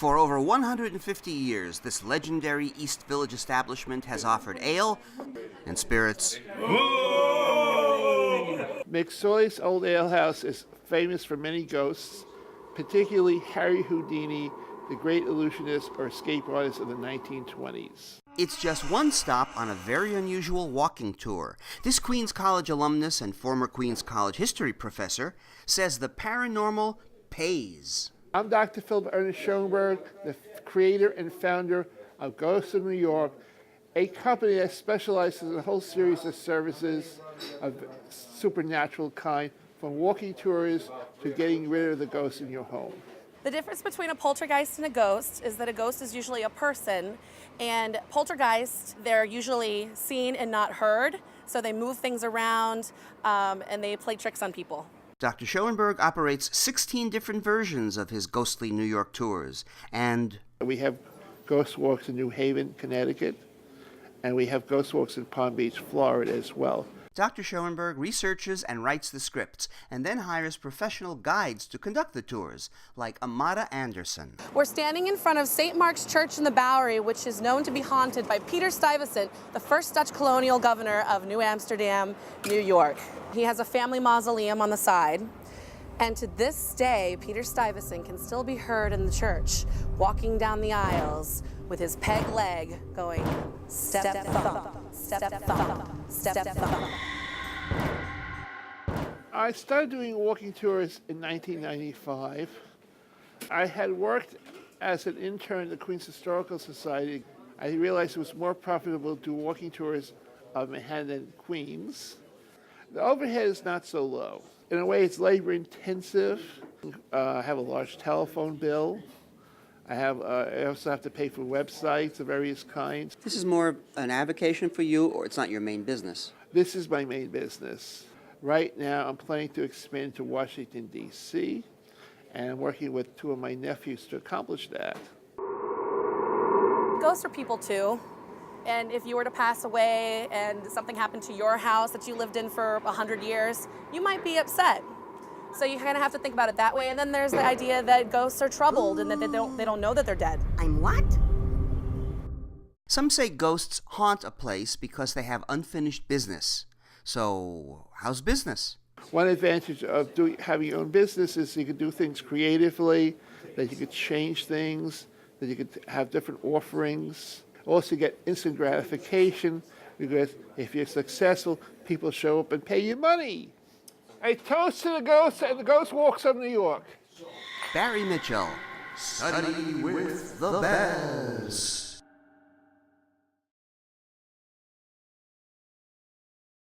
For over 150 years, this legendary East Village establishment has offered ale and spirits. McSoy's Old Ale House is famous for many ghosts, particularly Harry Houdini, the great illusionist or escape artist of the 1920s. It's just one stop on a very unusual walking tour. This Queens College alumnus and former Queens College history professor says the paranormal pays. I'm Dr. Philip Ernest Schoenberg, the creator and founder of Ghosts of New York, a company that specializes in a whole series of services of supernatural kind, from walking tours to getting rid of the ghosts in your home. The difference between a poltergeist and a ghost is that a ghost is usually a person, and poltergeists, they're usually seen and not heard, so they move things around and they play tricks on people. Dr. Schoenberg operates 16 different versions of his ghostly New York tours, and we have ghost walks in New Haven, Connecticut, and we have ghost walks in Palm Beach, Florida as well. Dr. Schoenberg researches and writes the scripts and then hires professional guides to conduct the tours, like Amada Anderson. We're standing in front of St. Mark's Church in the Bowery, which is known to be haunted by Peter Stuyvesant, the first Dutch colonial governor of New Amsterdam, New York. He has a family mausoleum on the side, and to this day, Peter Stuyvesant can still be heard in the church, walking down the aisles with his peg leg going step, thump, step, thump, step, thump. I started doing walking tours in 1995. I had worked as an intern at the Queens Historical Society. I realized it was more profitable to do walking tours of Manhattan than Queens. The overhead is not so low. In a way, it's labor intensive. I have a large telephone bill. I also have to pay for websites of various kinds. This is more an avocation for you, or it's not your main business? This is my main business. Right now, I'm planning to expand to Washington, D.C., and I'm working with two of my nephews to accomplish that. Ghosts are people too. And if you were to pass away and something happened to your house that you lived in for 100 years, you might be upset. So you kind of have to think about it that way. And then there's the idea that ghosts are troubled and that they don't know that they're dead. I'm what? Some say ghosts haunt a place because they have unfinished business. So, how's business? One advantage of having your own business is you can do things creatively, that you could change things, that you could have different offerings. Also get instant gratification, because if you're successful, people show up and pay you money. A toast to the ghosts and the ghost walks of New York. Barry Mitchell, study with the best.